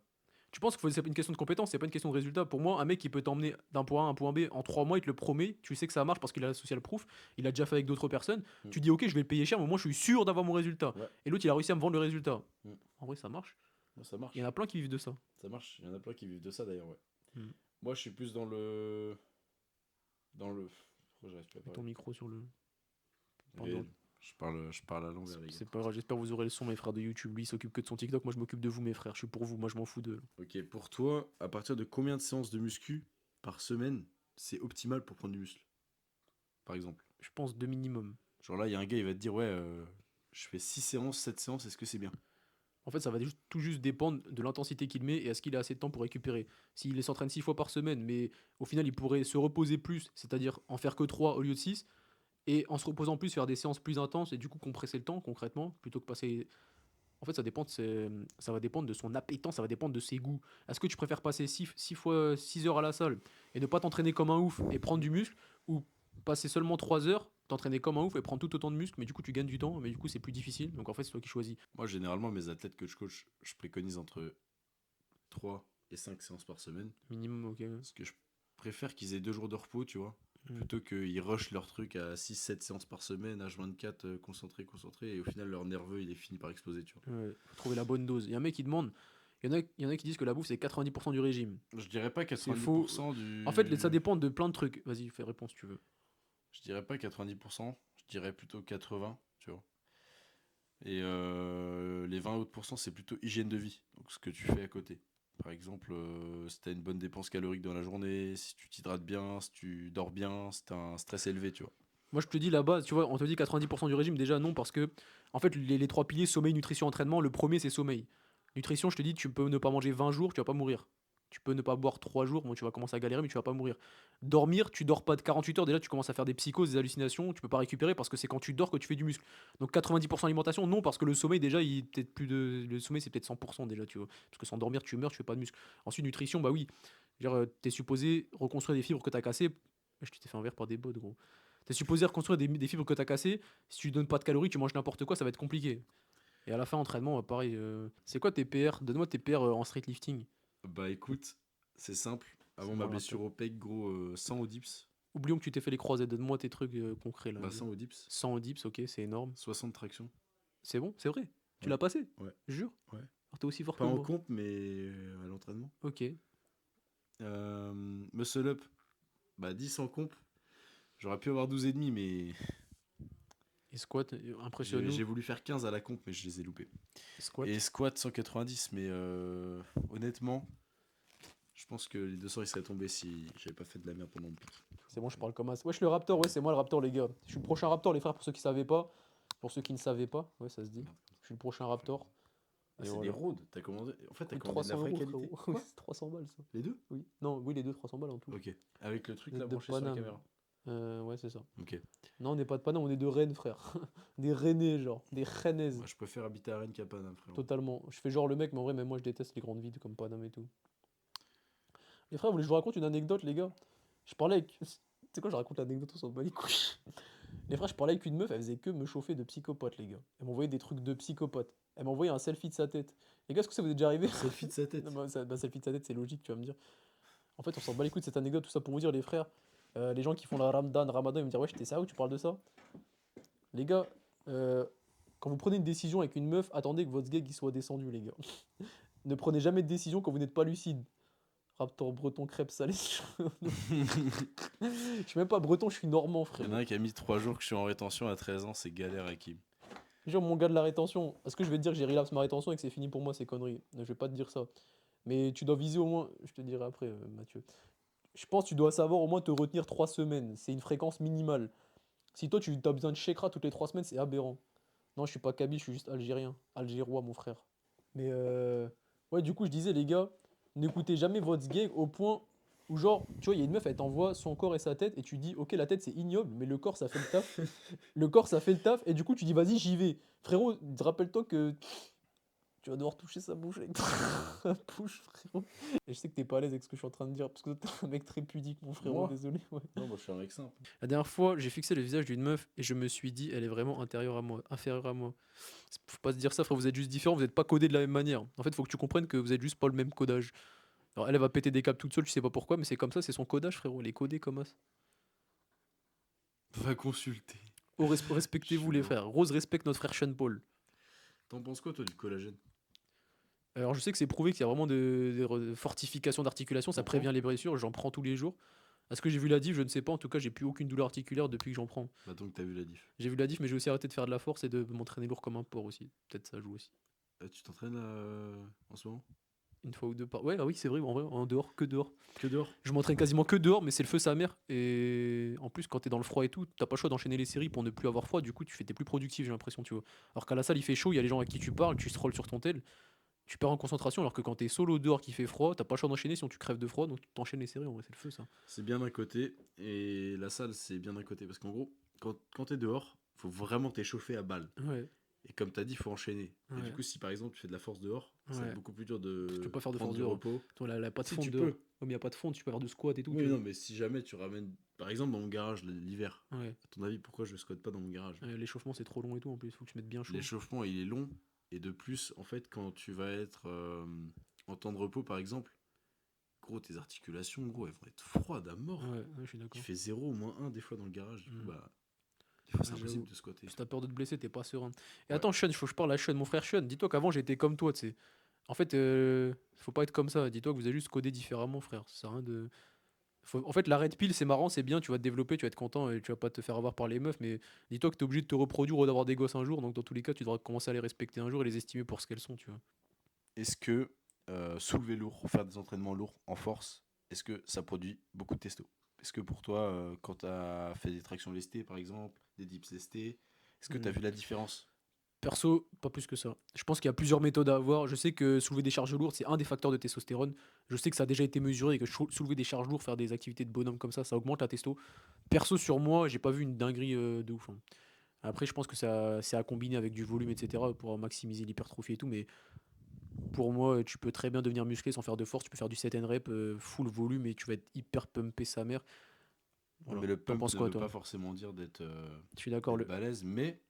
Tu penses que c'est pas une question de compétence, c'est pas une question de résultat. Pour moi, un mec qui peut t'emmener d'un point A à un point B en 3 mois, il te le promet, tu sais que ça marche parce qu'il a la social proof, il a déjà fait avec d'autres personnes. Mm. Tu dis ok, je vais le payer cher, mais moi je suis sûr d'avoir mon résultat. Ouais, Et l'autre, il a réussi à me vendre le résultat. Mm. En vrai, ça marche. moi, ça Il y en marche. a plein qui vivent de ça. Ça marche. Il y en a plein qui vivent de ça d'ailleurs, ouais. Mm. Moi, je suis plus dans le. Dans le. Pourquoi j'arrive pas à Mets ton parler? micro sur le. Et Pardon. je parle à l'envers, les gars. C'est pas grave, j'espère que vous aurez le son, mes frères de YouTube. Lui, il s'occupe que de son TikTok. Moi, je m'occupe de vous, mes frères. Je suis pour vous. Moi, je m'en fous de. Ok, pour toi, à partir de combien de séances de muscu par semaine, c'est optimal pour prendre du muscle, par exemple? Je pense de minimum. Genre là, il y a un gars, il va te dire, ouais, je fais 6 séances, 7 séances, est-ce que c'est bien? En fait, ça va tout juste dépendre de l'intensité qu'il met et est-ce qu'il a assez de temps pour récupérer. S'il s'entraîne 6 fois par semaine, mais au final, il pourrait se reposer plus, c'est-à-dire en faire que 3 au lieu de 6, et en se reposant plus, faire des séances plus intenses et du coup compresser le temps concrètement, plutôt que passer. En fait, ça va dépendre de son appétence, ça va dépendre de ses goûts. Est-ce que tu préfères passer 6 heures à la salle et ne pas t'entraîner comme un ouf et prendre du muscle, ou passer seulement 3 heures, t'entraîner comme un ouf et prendre tout autant de muscle, mais du coup tu gagnes du temps, mais du coup c'est plus difficile. Donc en fait, c'est toi qui choisis. Moi, généralement, mes athlètes que je coach, je préconise entre 3 et 5 séances par semaine. Minimum, ok. Parce que je préfère qu'ils aient 2 jours de repos, tu vois. Plutôt qu'ils rushent leur truc à 6-7 séances par semaine, H24, concentré, et au final, leur nerveux, il est fini par exploser, tu vois. Ouais, faut trouver la bonne dose. Il y a un mec qui demande, il y en a qui disent que la bouffe c'est 90% du régime. Je dirais pas C'est faux. 90% En fait, ça du... dépend de plein de trucs. Vas-y, fais réponse si tu veux. Je dirais pas 90%, je dirais plutôt 80, tu vois. Et les 20 autres pourcents, c'est plutôt hygiène de vie. Donc ce que tu fais à côté. Par exemple, si tu as une bonne dépense calorique dans la journée, si tu t'hydrates bien, si tu dors bien, si tu as un stress élevé, tu vois. Moi, je te dis là-bas, tu vois, on te dit 90% du régime. Déjà, non, parce que, en fait, les trois piliers, sommeil, nutrition, entraînement, le premier, c'est sommeil. Nutrition, je te dis, tu peux ne pas manger 20 jours, tu vas pas mourir. Tu peux ne pas boire 3 jours, bon, tu vas commencer à galérer, mais tu vas pas mourir. Dormir, tu dors pas de 48 heures, déjà, tu commences à faire des psychoses, des hallucinations, tu peux pas récupérer parce que c'est quand tu dors que tu fais du muscle. Donc 90% alimentation, non, parce que le sommeil, déjà, peut-être plus de. Le sommeil, c'est peut-être 100% déjà, tu vois. Parce que sans dormir, tu meurs, tu fais pas de muscle. Ensuite, nutrition, bah oui. T'es supposé reconstruire des fibres que t'as cassées. Je t'ai fait un verre par des bottes, gros. T'es supposé reconstruire des fibres que t'as cassées. Si tu donnes pas de calories, tu manges n'importe quoi, ça va être compliqué. Et à la fin, entraînement, pareil. C'est quoi tes PR? Donne-moi tes PR en street lifting. Bah écoute, c'est simple. C'est Avant moi ma le blessure rappel. au pec, gros, 100 au dips. Oublions que tu t'es fait les croisés. Donne-moi tes trucs concrets là. Bah 100 au dips. 100 au dips, ok, c'est énorme. 60 traction. C'est bon, c'est vrai. Tu Ouais, l'as passé? ouais, Jure. ouais. Alors t'es aussi fort Pas que en moi. comp, mais à l'entraînement. Ok. Et Muscle up, bah 10 en comp. J'aurais pu avoir 12 et demi, mais squat, j'ai impressionne-nous. j'ai voulu faire 15 à la comp, mais je les ai loupés. Et Squat. squat 190, mais honnêtement, je pense que les 200 ils seraient tombés si j'avais pas fait de la merde pendant le pic. C'est bon, je parle comme as. Wesh, le Raptor, ouais, c'est moi le Raptor, les gars. Je suis le prochain Raptor, les frères, pour ceux qui savaient pas. Pour ceux qui ne savaient pas, ouais, ça se dit. Merde. Je suis le prochain Raptor. Ah, Et c'est des voilà. Rhodes, t'as commandé. En fait, t'as Coûte commandé de la 300 vraie euros, qualité. frérot. Oui, Quoi? c'est 300 balles, ça. Les deux? Oui. Non, oui, les deux, 300 balles en tout. Ok. Avec le truc Vous là êtes de branché sur la Paname. caméra. Ouais, c'est ça. Ok. Non, on n'est pas de Paname, on est de Rennes, frère. Des Rennais, genre. Des Rennaises. Moi, je préfère habiter à Rennes qu'à Paname, frérot. Totalement. Je fais genre le mec, mais en vrai, même moi, je déteste les grandes villes comme Paname et tout. Les frères, vous voulez que je vous raconte une anecdote, les gars? Je parlais avec. Tu sais quoi, je raconte l'anecdote, on s'en bat les couilles. Les frères, je parlais avec une meuf, elle faisait que me chauffer de psychopathe, les gars. Elle m'envoyait des trucs de psychopathe. Elle m'envoyait un selfie de sa tête. Les gars, est-ce que ça vous est déjà arrivé? Un selfie de sa tête. Non, selfie de sa tête, c'est logique, tu vas me dire. En fait, on s'en bat les couilles de cette anecdote, tout ça pour vous dire, les frères. Les gens qui font la Ramadan, ils me disent, ouais, t'es sérieux, tu parles de ça? Les gars, euh, quand vous prenez une décision avec une meuf, attendez que votre gag il soit descendu, les gars. Ne prenez jamais de décision quand vous n'êtes pas lucide. Raptor breton crêpe salée. Je suis même pas breton, je suis normand, Il y en frérot. a un qui a mis 3 jours que je suis en rétention à 13 ans, c'est galère, Hakim. Genre, mon gars de la rétention, est-ce que je vais te dire que j'ai relapse ma rétention et que c'est fini pour moi, ces conneries? Je vais pas te dire ça. Mais tu dois viser au moins, je te dirai après, Mathieu. Je pense que tu dois savoir au moins te retenir 3 semaines. C'est une fréquence minimale. Si toi, tu as besoin de Shekra toutes les 3 semaines, c'est aberrant. Non, je suis pas kabyle, je suis juste algérien. Algérois, mon frère. Mais ouais, du coup, je disais, les gars, n'écoutez jamais votre gag au point où, genre, tu vois, il y a une meuf, elle t'envoie son corps et sa tête, et tu dis, ok, la tête c'est ignoble, mais le corps ça fait le taf. Le corps ça fait le taf, et du coup, tu dis, vas-y, j'y vais. Frérot, rappelle-toi que tu vas devoir toucher sa bouche avec ta bouche, frérot. Et je sais que t'es pas à l'aise avec ce que je suis en train de dire, parce que t'es un mec très pudique, mon frérot, Moi? désolé. Ouais. Non, moi je suis un mec simple. La dernière fois, j'ai fixé le visage d'une meuf et je me suis dit, elle est vraiment intérieure à moi, inférieure à moi. Faut pas se dire ça, frère, vous êtes juste différents, vous êtes pas codés de la même manière. En fait, faut que tu comprennes que vous êtes juste pas le même codage. Alors, elle va péter des câbles toute seule, tu sais pas pourquoi, mais c'est comme ça, c'est son codage, frérot. Elle est codée comme ça. Va consulter. Oh, Je suis respectez-vous, les mort. frères. Rose respecte notre frère Sean Paul. T'en penses quoi, toi, du collagène? Alors, je sais que c'est prouvé qu'il y a vraiment des fortifications d'articulation, ça T'en prends? prévient les blessures, j'en prends tous les jours. Est-ce que j'ai vu la diff? Je ne sais pas, en tout cas, j'ai plus aucune douleur articulaire depuis que j'en prends. Bah, donc t'as vu la diff. J'ai vu la diff, mais j'ai aussi arrêté de faire de la force et de m'entraîner lourd comme un porc aussi. Peut-être ça joue aussi. Tu t'entraînes en ce moment? Une fois ou deux par. Ouais, ah oui, c'est vrai, en vrai, en dehors, que dehors. Que dehors? Je m'entraîne quasiment que dehors, mais c'est le feu sa mère. Et en plus, quand t'es dans le froid et tout, t'as pas le choix d'enchaîner les séries pour ne plus avoir froid. Du coup, t'es plus productif, j'ai l'impression, tu vois. Alors qu'à la salle, il fait chaud, il y a les gens à qui tu parles, tu scrolles sur ton tel, tu perds en concentration. Alors que quand t'es solo dehors qui fait froid, t'as pas le choix d'enchaîner sinon tu crèves de froid, donc tu t'enchaînes les séries. En vrai, c'est le feu ça. C'est bien d'un côté, et la salle, c'est bien d'un côté. Parce qu'en gros, quand t'es dehors, faut vraiment t'échauffer à balle. Ouais, Et comme t'as dit, il faut enchaîner. Et du ouais, coup, si par exemple tu fais de la force dehors, ça va ouais. être beaucoup plus dur Tu peux de pas faire de prendre force du dehors. repos. Toi, là, pas de Si fonte tu dehors. peux. Ouais, mais y a pas de fonte, tu peux faire du squat et tout. Oui, tu non, vois. mais si jamais tu ramènes, par exemple, dans mon garage l'hiver, Ouais. à ton avis, pourquoi je squatte pas dans mon garage? L'échauffement, c'est trop long et tout. En plus, faut que tu mettes bien chaud. L'échauffement, il est long. Et de plus, en fait, quand tu vas être en temps de repos, par exemple, gros, tes articulations, gros, elles vont être froides à mort. Ouais, je suis Il d'accord. fait 0, -1 des fois dans le garage. Du coup, Mm. bah, des fois, c'est Ouais, impossible j'avoue. de squatter. Si t'as peur de te blesser, t'es pas serein. Et Ouais. attends, Sean, faut que je parle à Sean, mon frère Sean. Dis-toi qu'avant, j'étais comme toi, tu sais. En fait, faut pas être comme ça. Dis-toi que vous avez juste codé différemment, frère. Ça sert à rien de. En fait, la red pill, c'est marrant, c'est bien, tu vas te développer, tu vas être content et tu vas pas te faire avoir par les meufs. Mais dis-toi que t'es obligé de te reproduire ou d'avoir des gosses un jour. Donc, dans tous les cas, tu devras commencer à les respecter un jour et les estimer pour ce qu'elles sont, tu vois. Est-ce que soulever lourd, faire des entraînements lourds en force, est-ce que ça produit beaucoup de testo? Est-ce que pour toi, quand tu as fait des tractions lestées par exemple, des dips lestés, est-ce que tu as Hmm. vu la différence? Perso, pas plus que ça. Je pense qu'il y a plusieurs méthodes à avoir. Je sais que soulever des charges lourdes, c'est un des facteurs de testostérone. Je sais que ça a déjà été mesuré et que soulever des charges lourdes, faire des activités de bonhomme comme ça augmente la testo. Perso, sur moi, j'ai pas vu une dinguerie de ouf, hein. Après, je pense que ça, c'est à combiner avec du volume, etc. pour maximiser l'hypertrophie et tout. Mais pour moi, tu peux très bien devenir musclé sans faire de force. Tu peux faire du set and rep, full volume et tu vas être hyper pumpé sa mère. Ouais, Voilà. mais le T'en pump penses ne quoi, veut toi? pas forcément dire Je suis d'accord. d'être balèze, mais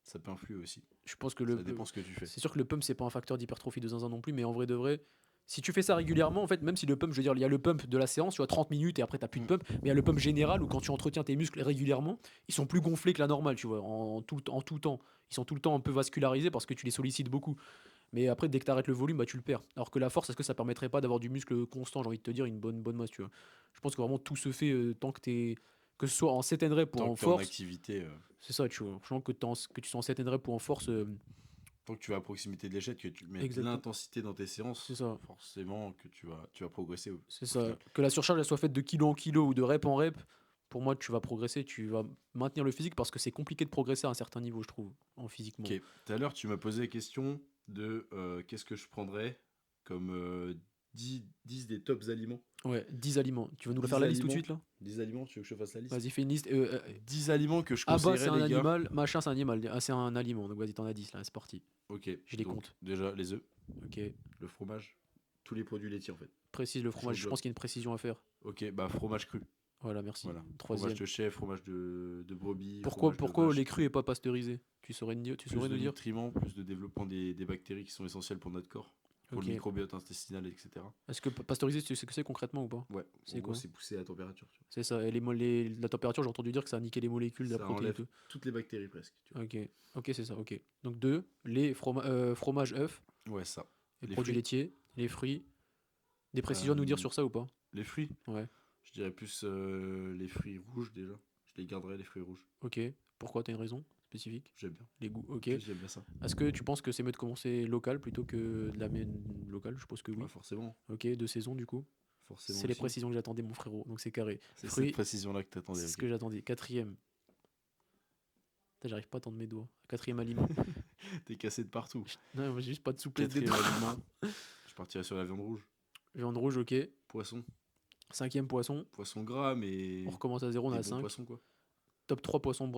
ça peut influer aussi. Je pense que Ça dépend ce que tu fais. c'est sûr que le pump, c'est pas un facteur d'hypertrophie de zinzin non plus, mais en vrai de vrai, si tu fais ça régulièrement, en fait, même si le pump, je veux dire, il y a le pump de la séance, tu vois, 30 minutes et après t'as plus de Mm. pump, mais il y a le pump général où quand tu entretiens tes muscles régulièrement, ils sont plus gonflés que la normale, tu vois, en tout temps. Ils sont tout le temps un peu vascularisés parce que tu les sollicites beaucoup. Mais après, dès que tu arrêtes le volume, bah, tu le perds. Alors que la force, est-ce que ça permettrait pas d'avoir du muscle constant, j'ai envie de te dire, une bonne masse, tu vois. Je pense que vraiment tout se fait tant que t'es. Que ce soit en set and rep ou Tant en que tu es en force, activité, c'est ça, tu vois. Je pense que tu sois en set and rep ou en force, tant que tu vas à proximité de l'échelle, que tu mets de exactement. l'intensité dans tes C'est séances, ça. forcément que tu vas progresser C'est au ça. final. Que la surcharge elle soit faite de kilo en kilo ou de rep en rep, pour moi, tu vas progresser, tu vas maintenir le physique parce que c'est compliqué de progresser à un certain niveau, je trouve, en physiquement. Ok, tout à l'heure tu m'as posé la question de qu'est-ce que je prendrais comme 10 des tops aliments. Ouais, 10 aliments. Tu veux nous le faire 10 la liste tout de aliments. suite là? 10 aliments, tu veux que je te fasse la liste? Vas-y, fais une liste. 10 aliments que je Abba, c'est conseillerais un les gars. animal, machin, c'est un animal. Ah, c'est un aliment. Donc vas-y, t'en as 10 là, c'est parti. Ok, Je les donc compte. déjà les œufs, Ok. le fromage, tous les produits laitiers en fait. Précise le fromage, Change je job. pense qu'il y a une précision à faire. Ok, bah fromage cru. Voilà, merci. Voilà. Fromage Troisième. de chèvre, fromage de brebis, Pourquoi, fromage de pourquoi vache les crus cru. et pas pasteurisés? Tu Plus saurais de nous dire? nutriments, plus de développement des bactéries qui sont essentielles pour notre corps, pour Ok. le microbiote intestinal, etc. Est-ce que pasteurisé, tu sais ce que c'est concrètement ou pas? Ouais, en C'est gros quoi? c'est poussé à température. Tu vois. C'est ça. Et la température, j'ai entendu dire que ça a niqué les molécules de la Ça protéine et enlève tout. toutes les bactéries presque. Tu Ok, ok, c'est ça, ok. Donc deux, les fromages, œufs, vois. Ouais, ça. les Les produits fruits. laitiers, les fruits. Des précisions à nous dire Euh, sur ça ou pas? les fruits. Ouais, Je dirais plus les fruits rouges déjà. Je les garderais les fruits rouges. ok. Pourquoi? T'as une raison spécifique? J'aime bien. Les goûts, ok. Juste j'aime bien ça. Est-ce que tu penses que c'est mieux de commencer local plutôt que de la mienne locale? Je suppose que Ouais, oui. forcément. Ok, de saison du coup. Forcément C'est les aussi. précisions que j'attendais, mon frérot. Donc c'est carré. C'est cette Fruits, précision-là que t'attendais, c'est ce ok. que j'attendais. Quatrième. Putain, j'arrive pas à tendre mes doigts. Quatrième aliment. T'es cassé de partout. Non, moi, j'ai juste pas de souplesse des Quatrième doigts. aliment. Je partirais sur la viande rouge. Viande rouge, ok. Poisson. Cinquième poisson. Poisson gras, mais On recommence à zéro, on des a bons 5. poissons quoi. Top 3 poissons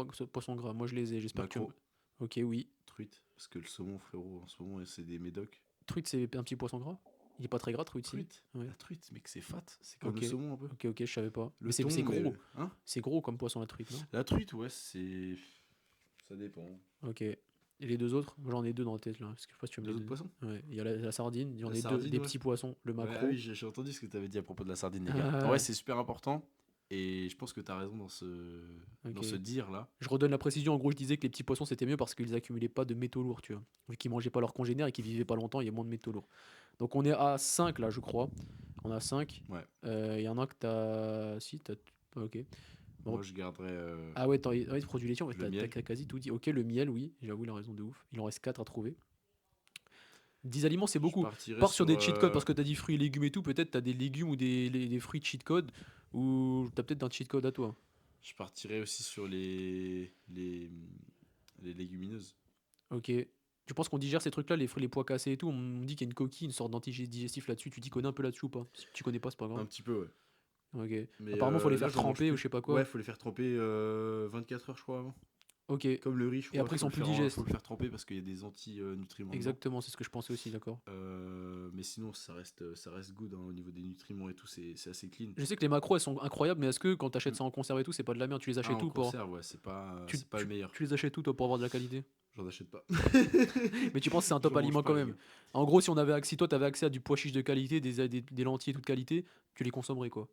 gras. Moi, je les ai. J'espère que tu. Maquereau, Ok, oui. truite. Parce que le saumon, frérot, en ce moment, c'est des médocs. Truite, c'est un petit poisson gras? Il est pas très gras, truite, si? Truite. Ouais. La truite, mec, c'est fat. C'est comme Ok. le saumon un peu. Ok, ok, je savais pas. Le Mais c'est thon, gros. Hein. C'est gros comme poisson, la truite, non? La truite, ouais, c'est. Ça dépend. Ok. Et les deux autres? Moi, j'en ai deux dans la tête, là. Parce que je sais pas si tu veux me Deux les autres donner. poissons. Ouais. Il y a la sardine. Il y en La a deux. sardine, Des ouais. petits poissons. Le Ouais, ah maquereau. oui, j'ai entendu ce que tu avais dit à propos de la sardine, les gars. Ah, Ouais, c'est super important. Et je pense que tu as raison dans ok. ce dire-là. Je redonne la précision. En gros, je disais que les petits poissons, c'était mieux parce qu'ils accumulaient pas de métaux lourds, tu vois. Vu qu'ils mangeaient pas leurs congénères et qu'ils vivaient pas longtemps, il y a moins de métaux lourds. Donc, on est à 5 là, je crois. On a 5. Ouais. Il y en a que t'as. Si, t'as. Ok. Bon. Moi, je garderais. Ah ouais, ouais, produits laitiers, en fait, Le miel. t'as quasi tout dit. Ok, le miel, oui, j'avoue, il a raison de ouf. Il en reste 4 à trouver. 10 aliments, c'est Je beaucoup. partirais Pars sur des sur. cheat codes parce que t'as dit fruits et légumes et tout. Peut-être t'as des légumes ou des fruits cheat code. Ou t'as peut-être un cheat code à toi. Je partirais aussi sur les légumineuses. Ok. Tu penses qu'on digère ces trucs-là, les fruits, les pois cassés et tout? On me dit qu'il y a une coquille, une sorte d'antidigestif là-dessus. Tu t'y connais un peu là-dessus ou pas? Si tu connais pas, c'est pas grave. Un petit peu, ouais. Ok. Mais Apparemment, faut les là, faire j'en mange tremper ou plus. je sais pas Ouais, quoi. faut les faire tremper 24 heures, je crois, avant. Ok. Comme le riz, je Et crois. après, ils faut sont le plus faire digestes. faut le faire tremper parce qu'il y a des anti-nutriments dedans. Exactement, c'est ce que je pensais aussi, d'accord. Mais sinon, ça reste good hein, au niveau des nutriments et tout, c'est assez clean. Je sais que les macros, elles sont incroyables, mais est-ce que quand t'achètes Mm. ça en conserve et tout, c'est pas de la merde? Tu les Ah, achètes en tout pour. conserve, ouais, c'est pas le meilleur. Tu les achètes tout toi pour avoir de la qualité? J'en achète pas. Mais tu penses que c'est un top J'en mange aliment pas, quand les même. gars. En gros, si on avait accès, toi, t'avais accès à du pois chiche de qualité, des lentilles toute qualité, tu les consommerais quoi.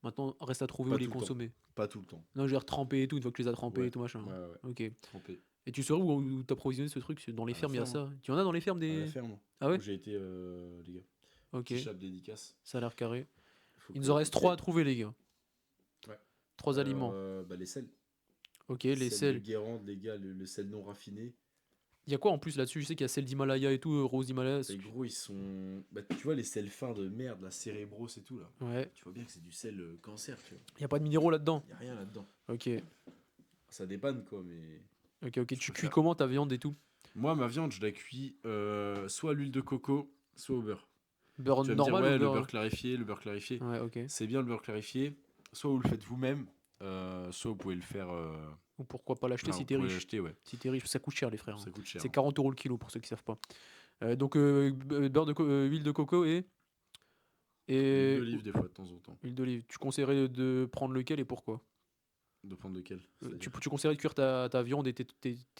Maintenant, reste à trouver où Pas les tout le temps. consommer. Pas tout le temps. Non, je veux dire tremper et tout, une fois que tu les as trempés Ouais. et tout machin. Ouais, ouais. Ok. Trempé. Et tu saurais où t'approvisionner ce truc? Dans les À la fermes, il y a ferme. Hein. ça. Tu en as dans les fermes À la des. ferme. Ah Où ouais? j'ai été, les gars. Ok, Petit chape dédicace. ça a l'air carré. Faut Il que, nous en faut reste que 3 à trouver, les gars. Ouais. 3 aliments. Bah, les sels. Ok, les Sel de sels. Guérande, les gars, le sel non raffiné. Il y a quoi en plus là-dessus? Je sais qu'il y a sel d'Himalaya et tout, rose d'Himalaya. Les gros, ils sont. Bah, tu vois, les sels fins de merde, la cérébros et tout là. Ouais. Tu vois bien que c'est du sel cancer, tu vois. Il y a pas de minéraux là-dedans. Y a rien là-dedans. Ok. Ça dépanne quoi, mais. Ok, ok. Je Tu cuis préfère. comment ta viande et tout? Moi, ma viande, je la cuis soit à l'huile de coco, soit au beurre. Beurre Tu vas me dire, normal ou ouais, beurre. le beurre clarifié. Ouais, ok. C'est bien le beurre clarifié. Soit vous le faites vous-même, soit vous pouvez le faire. Ou pourquoi pas l'acheter Enfin, si vous t'es pouvez riche? l'acheter, ouais. Si t'es riche, ça coûte cher les frères. Ça coûte cher. C'est Hein. 40 € le kilo pour ceux qui savent pas. Donc huile de coco Huile et d'olive, des fois, de temps en temps. huile d'olive. Tu conseillerais de prendre lequel et pourquoi? De prendre lequel Tu conseillerais de cuire ta viande et tes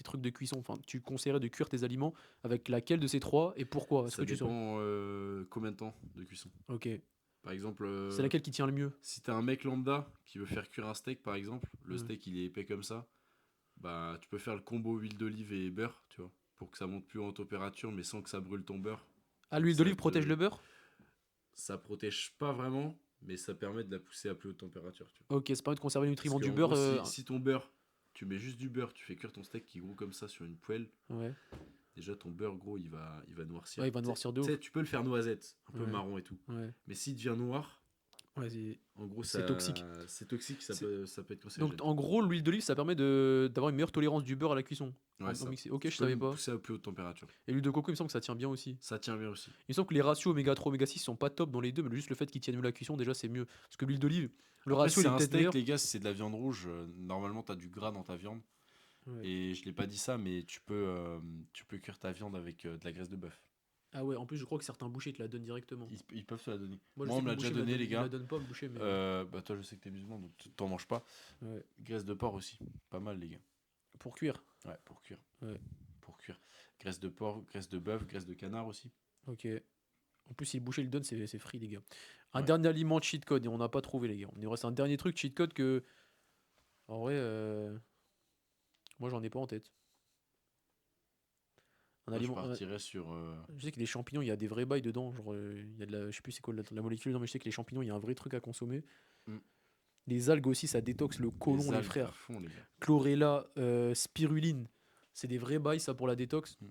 trucs de cuisson. Enfin, tu conseillerais de cuire tes aliments avec laquelle de ces trois et pourquoi? Est-ce Ça que tu saurais? dépend combien de temps de cuisson. Ok. Par exemple, C'est laquelle qui tient le mieux? si t'as un mec lambda qui veut faire cuire un steak, par exemple, le Ouais. steak il est épais comme ça, bah tu peux faire le combo huile d'olive et beurre, tu vois, pour que ça monte plus en température, mais sans que ça brûle ton beurre. Ah, l'huile Ça d'olive te- protège le beurre? Ça protège pas vraiment, mais ça permet de la pousser à plus haute température, tu vois. Ok, ça permet de conserver les Parce nutriments que du en beurre. gros, si ton beurre, tu mets juste du beurre, tu fais cuire ton steak qui est gros comme ça sur une poêle, Ouais. déjà ton beurre gros il va noircir. Ouais, il va noircir de Tu sais, ouf. tu peux le faire noisette, un peu Ouais. marron et tout. Ouais. Mais s'il devient noir, Ouais, c'est en gros, c'est toxique. C'est toxique, C'est- ça peut être Donc cancérigène. en gros, l'huile d'olive, ça permet d'avoir une meilleure tolérance du beurre à la cuisson. Ouais, ça. Mixé. Ok, Tu je peux savais le pas. pousser à plus haute température. Et l'huile de coco, il me semble que ça tient bien aussi. Ça tient bien aussi. Il me semble que les ratios oméga 3, oméga 6 sont pas top dans les deux, mais juste le fait qu'ils tiennent mieux la cuisson, déjà c'est mieux. Parce que l'huile d'olive, le Après, ratio si il c'est est un peut-être steak, meilleur. les gars, si c'est de la viande rouge, normalement, t'as du gras dans ta viande. Ouais. Et je l'ai pas dit ça, mais tu peux cuire ta viande avec de la graisse de bœuf. Ah ouais, en plus je crois que certains bouchers te la donnent directement. Ils peuvent te la donner. Moi, je Moi, sais on me que l'a le déjà boucher me donné, les il me la gars. donne pas, le boucher, mais. Bah, toi, je sais que t'es musulman, donc t'en manges pas. Ouais. Graisse de porc aussi. Pas mal, les gars. Pour cuire. Ouais, pour cuire. Ouais. Pour cuire. Graisse de porc, graisse de bœuf, graisse de canard aussi. Ok. En plus, si le boucher le donne, c'est free, les gars. Un Ouais. dernier aliment cheat code, et on n'a pas trouvé, les gars. Il nous reste un dernier truc cheat code que. En vrai, moi j'en ai pas en tête. Un Moi, je aliment. partirais sur. Je sais que les champignons, il y a des vrais bails dedans. Genre, il y a de la. Je sais plus c'est quoi la molécule, non, mais je sais que les champignons, il y a un vrai truc à consommer. Mm. Les algues aussi, ça détoxe le côlon, les algues à frères. fond, les gars. Chlorella, spiruline, c'est des vrais bails, ça, pour la détox. Mm.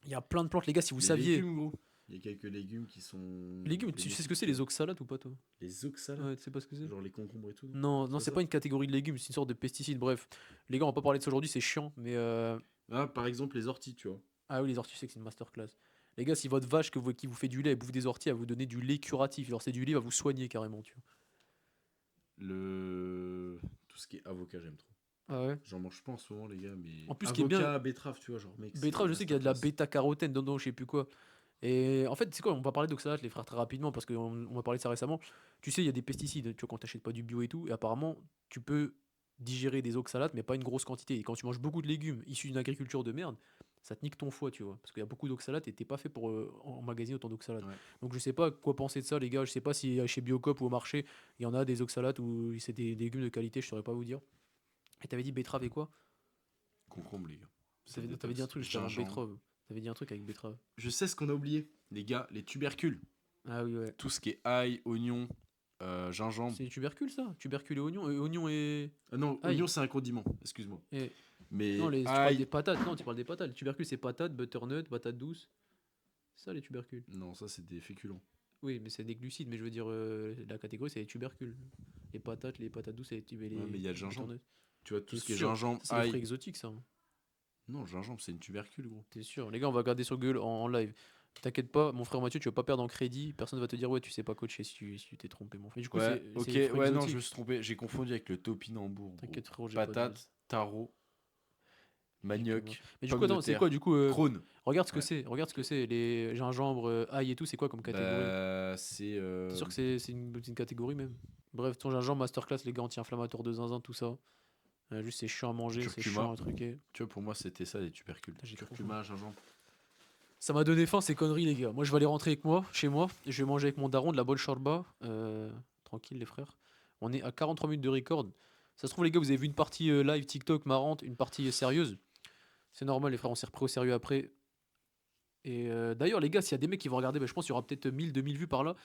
Il y a plein de plantes, les gars, si vous Les saviez. légumes, gros. Il y a quelques légumes qui sont. Légumes, tu sais ce que c'est les oxalates ou pas, toi? Les oxalates. Ouais, tu sais pas ce que c'est? Genre les concombres et tout. Non, c'est ça pas une catégorie de légumes, c'est une sorte de pesticide. Bref, les gars, on va pas parler de ça aujourd'hui, c'est chiant, mais. Ah, par exemple, les orties, tu vois. Ah oui, les orties, c'est que c'est une masterclass. Les gars, si votre vache qui vous fait du lait, elle bouffe des orties, elle va vous donner du lait curatif. Alors c'est du lait, va vous soigner carrément, tu vois. Tout ce qui est avocat, j'aime trop. Ah ouais. J'en mange pas en ce moment, les gars, mais. En plus, ce qui est avocat, bien- betterave, tu vois, genre, mec. Betterave, je c'est sais qu'il y a de la masterclass. bêta-carotène dedans, je sais plus quoi. Et en fait, c'est quoi? On va parler d'oxalate, les frères, très rapidement, parce qu'on va parler de ça récemment. Tu sais, il y a des pesticides, tu vois, quand t'achètes pas du bio et tout, et apparemment, tu peux digérer des oxalates, mais pas une grosse quantité. Et quand tu manges beaucoup de légumes issus d'une agriculture de merde, ça te nique ton foie, tu vois. Parce qu'il y a beaucoup d'oxalates et t'es pas fait pour emmagasiner autant d'oxalates. Ouais. Donc je sais pas quoi penser de ça, les gars. Je sais pas si chez Biocop ou au marché, il y en a des oxalates ou c'est des légumes de qualité, je saurais pas vous dire. Et t'avais dit betterave et quoi? Concombre, les gars. Ça T'avais dit un détoxe. truc juste avant Gingembre. betterave. T'avais dit un truc avec betterave. Je sais ce qu'on a oublié, les gars, les tubercules. Ah oui, ouais. Tout ce qui est ail, oignon, gingembre. C'est tubercule ça? Tubercule et oignon? Oignon et. Ah non, Ail. oignon, c'est un condiment, excuse-moi. et- Mais Non, tu parles ail. des patates. Non, tu parles des patates. Les tubercules, c'est patates, butternut, patates douces. C'est ça les tubercules. Non, ça, c'est des féculents. Oui, mais c'est des glucides, mais je veux dire, la catégorie, c'est les tubercules. Les patates douces et les. Ouais, mais il y a le gingembre. butternut. Tu vois, tout T'es ce qui est sûr? gingembre, Ça, c'est des fruits ail. exotiques, ça. Non, le gingembre, c'est une tubercule, gros. T'es sûr? Les gars, on va regarder sur Google en live. T'inquiète pas, mon frère Mathieu, tu vas pas perdre en crédit. Personne va te dire, ouais, tu sais pas coacher si tu t'es trompé, mon frère. Mais du coup, Ouais, c'est ok, des fruits ouais, non, exotiques. je me suis trompé. J'ai confondu avec le topinambour. gros. T'inquiète, frérot, j'ai pas de Patate, taro, mal. manioc, Mais du coup, pommes de attends, c'est terre, quoi du coup crône. regarde ce que Ouais. c'est, regarde ce que c'est. Les gingembre, ail et tout, c'est quoi comme catégorie? Bah, c'est. T'es sûr que c'est une catégorie même? Bref, ton gingembre masterclass, les gars, anti-inflammatoire de zinzin, tout ça. Juste, c'est chiant à manger, c'est Curcuma. chiant à truquer. Tu vois, pour moi, c'était ça, les tubercules. Putain, j'ai trop Curcuma, gingembre. Ça m'a donné faim ces conneries, les gars. Moi, je vais aller rentrer avec moi, chez moi, et je vais manger avec mon daron de la bonne shorba. Tranquille, les frères. On est à 43 minutes de record. Ça se trouve, les gars, vous avez vu une partie live TikTok marrante, une partie sérieuse. C'est normal, les frères, on s'est repris au sérieux après. Et d'ailleurs, les gars, s'il y a des mecs qui vont regarder, bah, je pense qu'il y aura peut-être 1000, 2000 vues par là.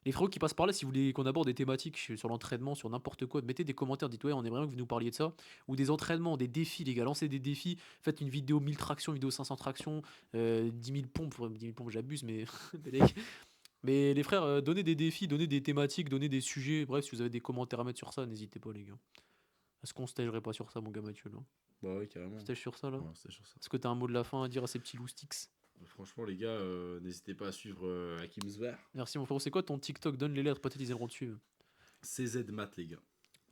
Les frérots qui passent par là, si vous voulez qu'on aborde des thématiques sur l'entraînement, sur n'importe quoi, mettez des commentaires, dites ouais, on aimerait bien que vous nous parliez de ça. Ou des entraînements, des défis, les gars, lancez des défis. Faites une vidéo 1000 tractions, une vidéo 500 tractions, 10 000 pompes. 10 000 pompes, j'abuse, mais. Mais les frères, donnez des défis, donnez des thématiques, donnez des sujets. Bref, si vous avez des commentaires à mettre sur ça, n'hésitez pas, les gars. Est-ce qu'on stagerait pas sur ça, mon gars Mathieu, là? Bah ouais, carrément. Stage sur ça, là? Ouais, c'était sur ça. Est-ce que t'as un mot de la fin à dire à ces petits loustiques? Franchement, les gars, n'hésitez pas à suivre Hakim Zver. Merci, mon frérot. C'est quoi ton TikTok? Donne les lettres, peut-être ils aimeront te suivre. CZ Mat, les gars.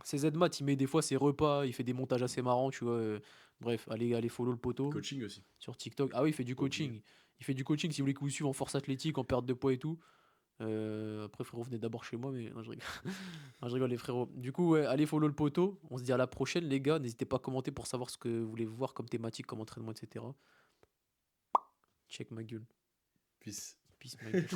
CZ Mat, il met des fois ses repas, il fait des montages assez marrants, tu vois. Bref, allez follow le poteau Coaching aussi. sur TikTok. Ah oui, il fait du Pas oublier. coaching. Il fait du coaching si vous voulez que vous suivez en force athlétique, en perte de poids et tout. Après, frérot, venez d'abord chez moi, mais non, je rigole. Non, je rigole, les frérots. Du coup, ouais, allez follow le poteau. On se dit à la prochaine, les gars. N'hésitez pas à commenter pour savoir ce que vous voulez voir comme thématique, comme entraînement, etc. Check ma gueule. Peace. Peace, ma gueule.